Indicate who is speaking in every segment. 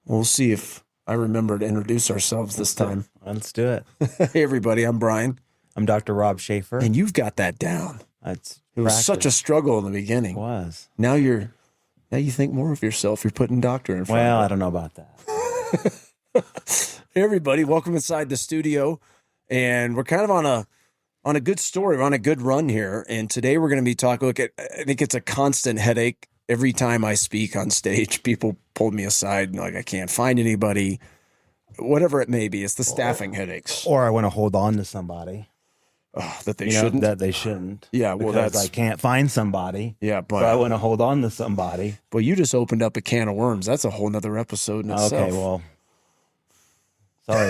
Speaker 1: We'll see if I remember to introduce ourselves this time.
Speaker 2: Let's do it.
Speaker 1: Hey, everybody, I'm Brian.
Speaker 2: I'm Dr. Rob Schaefer.
Speaker 1: And you've got that down. It was such a struggle in the beginning.
Speaker 2: It was.
Speaker 1: Now you think more of yourself. You're putting doctor in front
Speaker 2: Well,
Speaker 1: of
Speaker 2: I don't know about that.
Speaker 1: Hey, everybody, welcome inside the studio. And we're kind of on a good story. We're on a good run here. And today we're going to be talking, I think it's a constant headache. Every time I speak on stage, people pull me aside and like, I can't find anybody, whatever it may be. It's the staffing headaches.
Speaker 2: Or I want to hold on to somebody.
Speaker 1: That they shouldn't.
Speaker 2: That they shouldn't.
Speaker 1: Yeah, well,
Speaker 2: because I can't find somebody.
Speaker 1: Yeah, but
Speaker 2: so I want to hold on to somebody.
Speaker 1: Well, you just opened up a can of worms. That's a whole nother episode in itself.
Speaker 2: Okay, well, sorry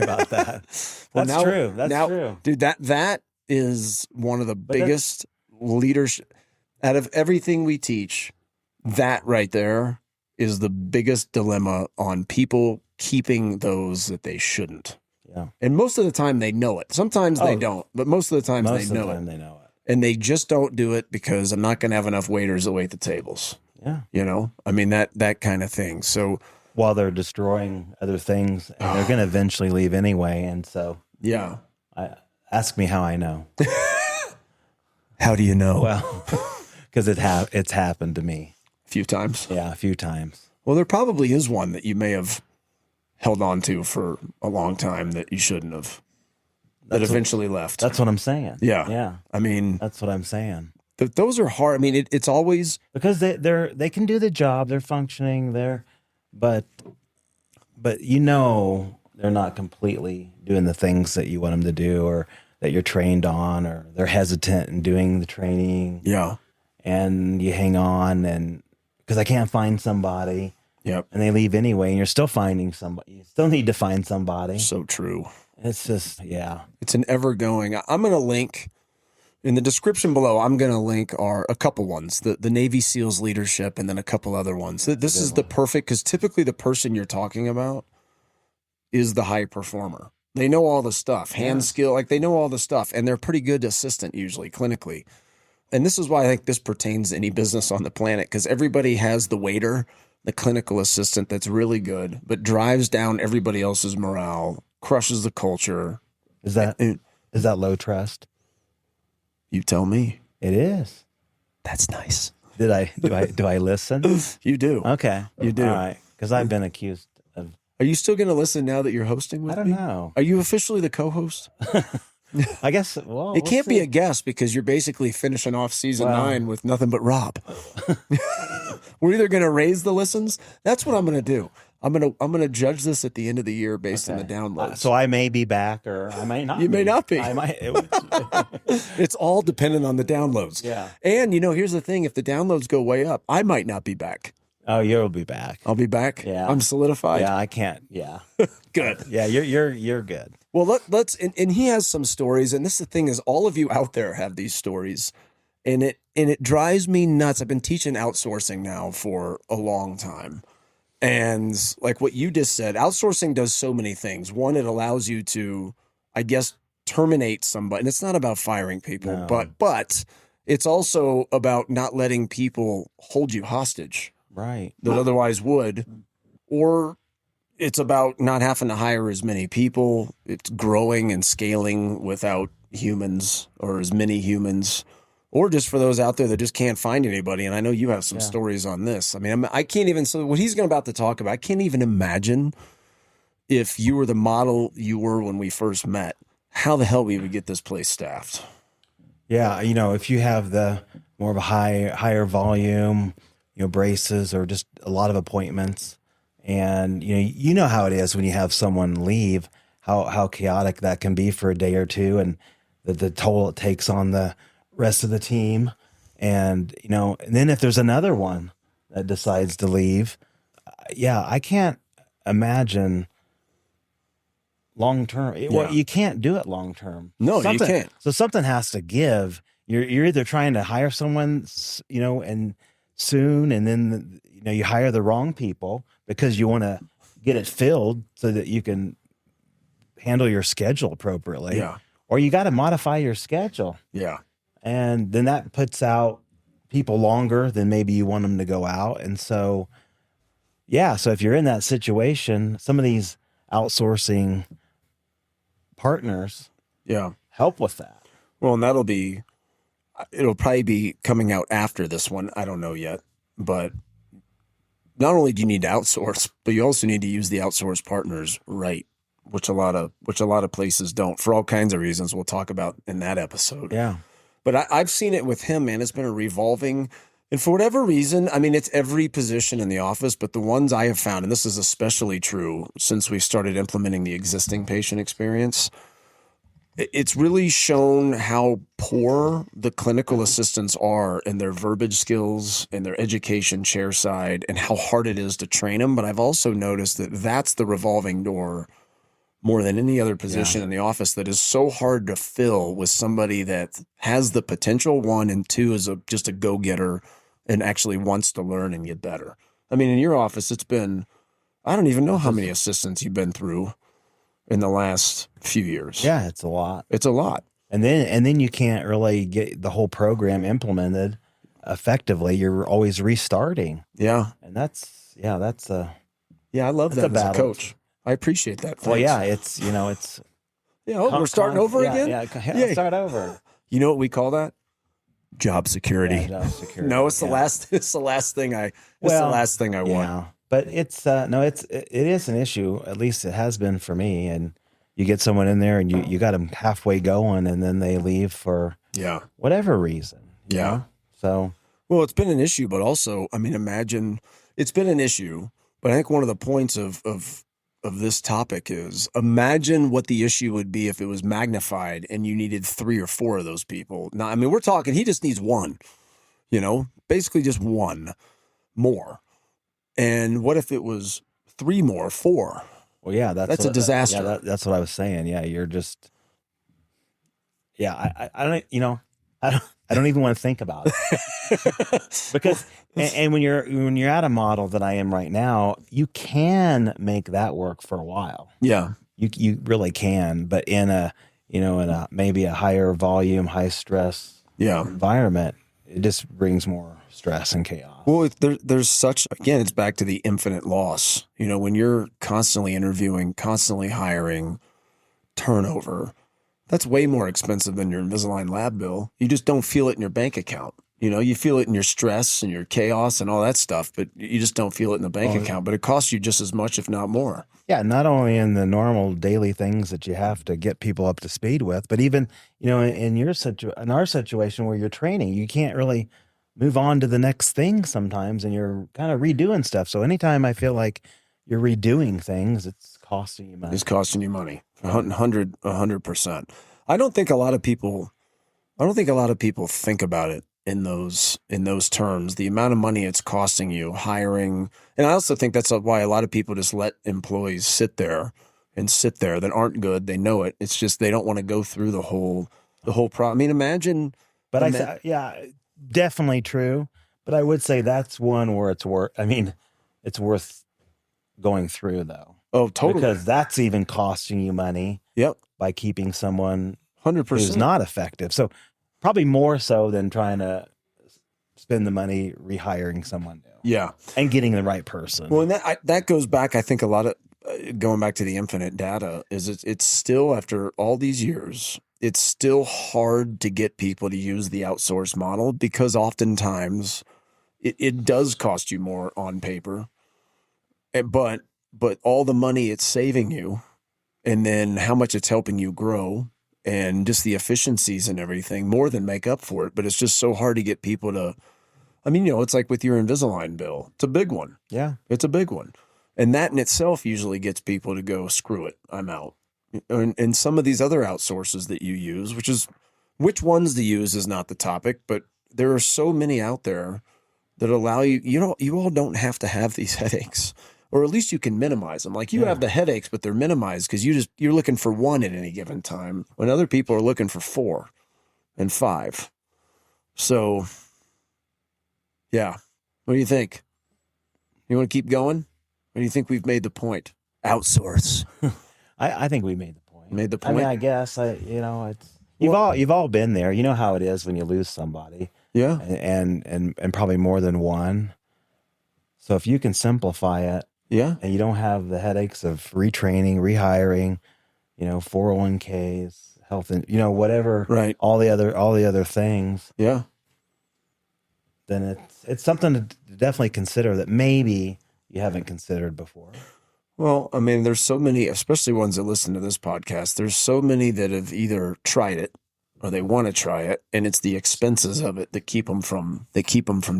Speaker 2: about that.
Speaker 1: Well,
Speaker 2: That's true. That's true,
Speaker 1: dude. That is one of the biggest leadership out of everything we teach. That right there is the biggest dilemma on people keeping those that they shouldn't.
Speaker 2: Yeah.
Speaker 1: And most of the time they know it. Sometimes they don't, but most of the times they know it.
Speaker 2: They know it.
Speaker 1: And they just don't do it because I'm not going to have enough waiters to wait the tables.
Speaker 2: Yeah.
Speaker 1: You know, I mean, that kind of thing. So
Speaker 2: while they're destroying other things, and they're going to eventually leave anyway. And so,
Speaker 1: yeah.
Speaker 2: Ask me how I know.
Speaker 1: How do you know?
Speaker 2: Well, because it's happened to me.
Speaker 1: A few times.
Speaker 2: Yeah, a few times.
Speaker 1: Well, there probably is one that you may have held on to for a long time that you shouldn't have. That eventually left.
Speaker 2: That's what I'm saying.
Speaker 1: Yeah.
Speaker 2: Yeah.
Speaker 1: I mean,
Speaker 2: that's what I'm saying.
Speaker 1: Those are hard. I mean, it's always
Speaker 2: because they can do the job. They're functioning there, but they're not completely doing the things that you want them to do or that you're trained on, or they're hesitant in doing the training.
Speaker 1: Yeah.
Speaker 2: And you hang on and because I can't find somebody.
Speaker 1: Yep.
Speaker 2: And they leave anyway, and you're still finding somebody. You still need to find somebody.
Speaker 1: So true.
Speaker 2: It's just, yeah.
Speaker 1: It's an ever going. I'm going to link in the description below. I'm going to link a couple ones, the Navy SEALs leadership, and then a couple other ones. This is the perfect, because typically the person you're talking about is the high performer. They know all the stuff, hand skill, like they know all the stuff, and they're pretty good assistant usually clinically. And this is why I think this pertains to any business on the planet, because everybody has the waiter, the clinical assistant that's really good, but drives down everybody else's morale, crushes the culture.
Speaker 2: Is that low trust?
Speaker 1: You tell me.
Speaker 2: It is.
Speaker 1: That's nice.
Speaker 2: Do I listen?
Speaker 1: You do.
Speaker 2: Okay.
Speaker 1: You do.
Speaker 2: All right. Because I've been accused of.
Speaker 1: Are you still going to listen now that you're hosting with me?
Speaker 2: I don't know.
Speaker 1: Are you officially the co-host?
Speaker 2: I guess. Well,
Speaker 1: it can't be a guest because you're basically finishing off season 9 with nothing but Rob. We're either going to raise the listens. That's what I'm going to do. I'm going to judge this at the end of the year based on the downloads.
Speaker 2: So I may be back, or I may not.
Speaker 1: You may not be.
Speaker 2: I might.
Speaker 1: It's all dependent on the downloads.
Speaker 2: Yeah.
Speaker 1: And here's the thing: if the downloads go way up, I might not be back.
Speaker 2: Oh, you'll be back.
Speaker 1: I'll be back.
Speaker 2: Yeah.
Speaker 1: I'm solidified.
Speaker 2: Yeah, I can't. Yeah.
Speaker 1: Good.
Speaker 2: Yeah, you're good.
Speaker 1: Well, let's and he has some stories, and this is the thing is all of you out there have these stories, and it drives me nuts. I've been teaching outsourcing now for a long time. And like what you just said, outsourcing does so many things. One, it allows you to, I guess, terminate somebody. And it's not about firing people, but it's also about not letting people hold you hostage.
Speaker 2: Right.
Speaker 1: That otherwise would. Or it's about not having to hire as many people. It's growing and scaling without humans or as many humans. Or just for those out there that just can't find anybody. And I know you have some stories on this. I mean, I can't even, so what he's about to talk about, I can't even imagine if you were the model you were when we first met, how the hell we would get this place staffed.
Speaker 2: Yeah. If you have the more of a higher volume, braces or just a lot of appointments, and, you know how it is when you have someone leave, how chaotic that can be for a day or two, and the toll it takes on the rest of the team. And and then if there's another one that decides to leave, I can't imagine long term. Well, you can't do it long term.
Speaker 1: No, you can't.
Speaker 2: So something has to give. You're either trying to hire someone and soon, and then you hire the wrong people because you want to get it filled so that you can handle your schedule appropriately.
Speaker 1: Yeah.
Speaker 2: Or you got to modify your schedule.
Speaker 1: Yeah.
Speaker 2: And then that puts out people longer than maybe you want them to go out. And so yeah, so if you're in that situation, some of these outsourcing partners
Speaker 1: Yeah.
Speaker 2: help with that.
Speaker 1: Well, and it'll probably be coming out after this one. I don't know yet, but not only do you need to outsource, but you also need to use the outsource partners right, which a lot of places don't for all kinds of reasons we'll talk about in that episode.
Speaker 2: Yeah.
Speaker 1: But I've seen it with him, man. It's been a revolving, and for whatever reason, I mean, it's every position in the office, but the ones I have found, and this is especially true since we started implementing the existing patient experience, it's really shown how poor the clinical assistants are in their verbiage skills and their education chairside and how hard it is to train them. But I've also noticed that that's the revolving door more than any other position in the office that is so hard to fill with somebody that has the potential, one, and two, is just a go-getter and actually wants to learn and get better. I mean, in your office, it's been, I don't even know how many assistants you've been through in the last few years.
Speaker 2: Yeah, it's a lot.
Speaker 1: It's a lot.
Speaker 2: And then you can't really get the whole program implemented effectively. You're always restarting.
Speaker 1: Yeah.
Speaker 2: And that's I
Speaker 1: love that as a coach. I appreciate that. Thanks.
Speaker 2: Well, yeah, it's
Speaker 1: we're starting over again.
Speaker 2: Yeah, start over.
Speaker 1: You know what we call that? Job security.
Speaker 2: Yeah, job security.
Speaker 1: No, it's the last. It's the last thing I. It's the last thing I want.
Speaker 2: But it's it is an issue. At least it has been for me. And you get someone in there, and you got them halfway going, and then they leave for whatever reason. You know? So
Speaker 1: well, it's been an issue, but also, I mean, imagine it's been an issue. But I think one of the points of this topic is imagine what the issue would be if it was magnified and you needed 3 or 4 of those people. Now, I mean, we're talking, he just needs one, basically just one more. And what if it was 3 more, 4?
Speaker 2: Well, yeah, that's
Speaker 1: a disaster.
Speaker 2: That's what I was saying. Yeah. You're just, I don't even want to think about it because, and when you're at a model that I am right now, you can make that work for a while.
Speaker 1: Yeah,
Speaker 2: you really can. But in a maybe a higher volume, high stress environment, it just brings more stress and chaos.
Speaker 1: Well, there's such, again, it's back to the infinite loss. When you're constantly interviewing, constantly hiring, turnover, that's way more expensive than your Invisalign lab bill. You just don't feel it in your bank account. You feel it in your stress and your chaos and all that stuff, but you just don't feel it in the bank account. But it costs you just as much, if not more.
Speaker 2: Yeah, not only in the normal daily things that you have to get people up to speed with, but even in our situation where you're training, you can't really move on to the next thing sometimes, and you're kind of redoing stuff. So anytime I feel like you're redoing things, it's costing you money.
Speaker 1: It's costing you money, 100%. I don't think a lot of people think about it in those terms, the amount of money it's costing you hiring. And I also think that's why a lot of people just let employees sit there that aren't good. They know it. It's just they don't want to go through the whole problem. I mean, imagine.
Speaker 2: But definitely true. But I would say that's one where it's worth going through though.
Speaker 1: Oh, totally.
Speaker 2: Because that's even costing you money.
Speaker 1: Yep.
Speaker 2: By keeping someone
Speaker 1: 100%
Speaker 2: who's not effective. So probably more so than trying to spend the money rehiring someone new.
Speaker 1: Yeah.
Speaker 2: And getting the right person.
Speaker 1: Well, and that goes back, I think, a lot of going back to the infinite data is it's still, after all these years, it's still hard to get people to use the outsource model because oftentimes it does cost you more on paper, but all the money it's saving you, and then how much it's helping you grow, and just the efficiencies and everything more than make up for it. But it's just so hard to get people to, I mean, it's like with your Invisalign bill. It's a big one.
Speaker 2: Yeah.
Speaker 1: It's a big one. And that in itself usually gets people to go, screw it, I'm out. And some of these other outsources that you use, which ones to use is not the topic, but there are so many out there that allow you, you all don't have to have these headaches. Or at least you can minimize them. Like you have the headaches, but they're minimized because you're looking for 1 at any given time, when other people are looking for 4 and 5. So, yeah. What do you think? You want to keep going? Or do you think we've made the point? Outsource.
Speaker 2: I think we made the point.
Speaker 1: Made the point.
Speaker 2: I mean, I guess it's you've all been there. You know how it is when you lose somebody.
Speaker 1: Yeah.
Speaker 2: And probably more than one. So if you can simplify it,
Speaker 1: Yeah.
Speaker 2: and you don't have the headaches of retraining, rehiring, 401ks, health, and whatever,
Speaker 1: Right.
Speaker 2: all the other things,
Speaker 1: Yeah.
Speaker 2: then it's something to definitely consider that maybe you haven't considered before.
Speaker 1: Well, I mean, there's so many, especially ones that listen to this podcast, there's so many that have either tried it or they want to try it, and it's the expenses of it that keep them from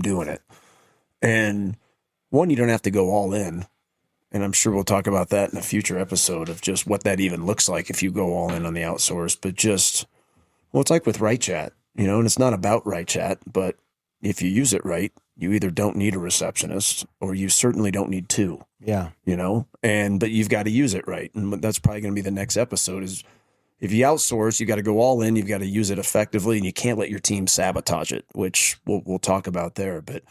Speaker 1: doing it. And one, you don't have to go all in. And I'm sure we'll talk about that in a future episode of just what that even looks like if you go all in on the outsource. But just, well, it's like with RightChat, and it's not about RightChat, but if you use it right, you either don't need a receptionist or you certainly don't need two.
Speaker 2: Yeah.
Speaker 1: But you've got to use it right. And that's probably going to be the next episode is if you outsource, you got to go all in, you've got to use it effectively, and you can't let your team sabotage it, which we'll talk about there. But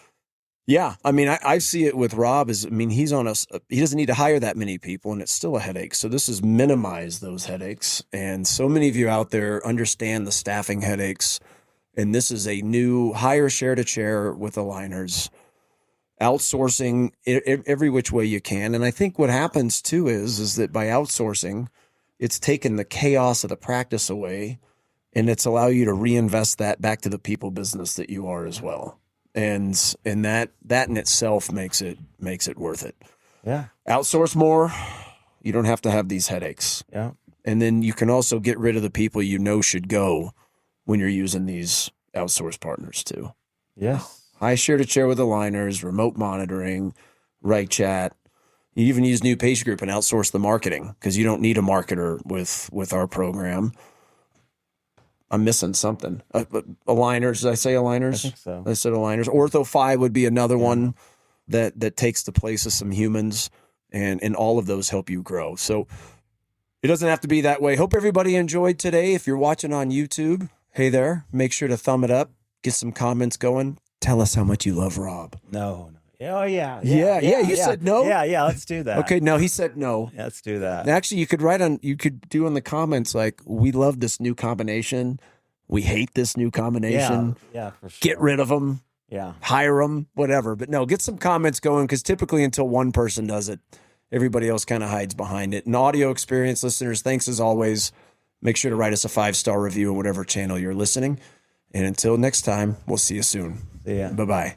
Speaker 1: yeah, I mean, I see it with Rob he doesn't need to hire that many people and it's still a headache. So this is minimize those headaches. And so many of you out there understand the staffing headaches. And this is a new hire share to chair with aligners, outsourcing every which way you can. And I think what happens too is that by outsourcing, it's taken the chaos of the practice away and it's allow you to reinvest that back to the people business that you are as well. And that in itself makes it worth it.
Speaker 2: Yeah.
Speaker 1: Outsource more. You don't have to have these headaches.
Speaker 2: Yeah.
Speaker 1: And then you can also get rid of the people should go when you're using these outsource partners too.
Speaker 2: Yes.
Speaker 1: High share to chair with aligners, remote monitoring, RightChat. You even use New Patient Group and outsource the marketing because you don't need a marketer with our program. I'm missing something. Aligners. Did I say aligners?
Speaker 2: I think so.
Speaker 1: I said aligners. Ortho 5 would be another one that takes the place of some humans, and all of those help you grow. So it doesn't have to be that way. Hope everybody enjoyed today. If you're watching on YouTube, hey there, make sure to thumb it up, get some comments going. Tell us how much you love Rob.
Speaker 2: No. Oh, yeah.
Speaker 1: Yeah. You said no?
Speaker 2: Yeah. Let's do that.
Speaker 1: Okay, no, he said no.
Speaker 2: Yeah, let's do that.
Speaker 1: Actually, you could do in the comments like, we love this new combination. We hate this new combination.
Speaker 2: Yeah, for sure.
Speaker 1: Get rid of them.
Speaker 2: Yeah.
Speaker 1: Hire them, whatever. But no, get some comments going because typically until one person does it, everybody else kind of hides behind it. And audio experience listeners, thanks as always. Make sure to write us a 5-star review on whatever channel you're listening. And until next time, we'll see you soon.
Speaker 2: See ya.
Speaker 1: Bye-bye.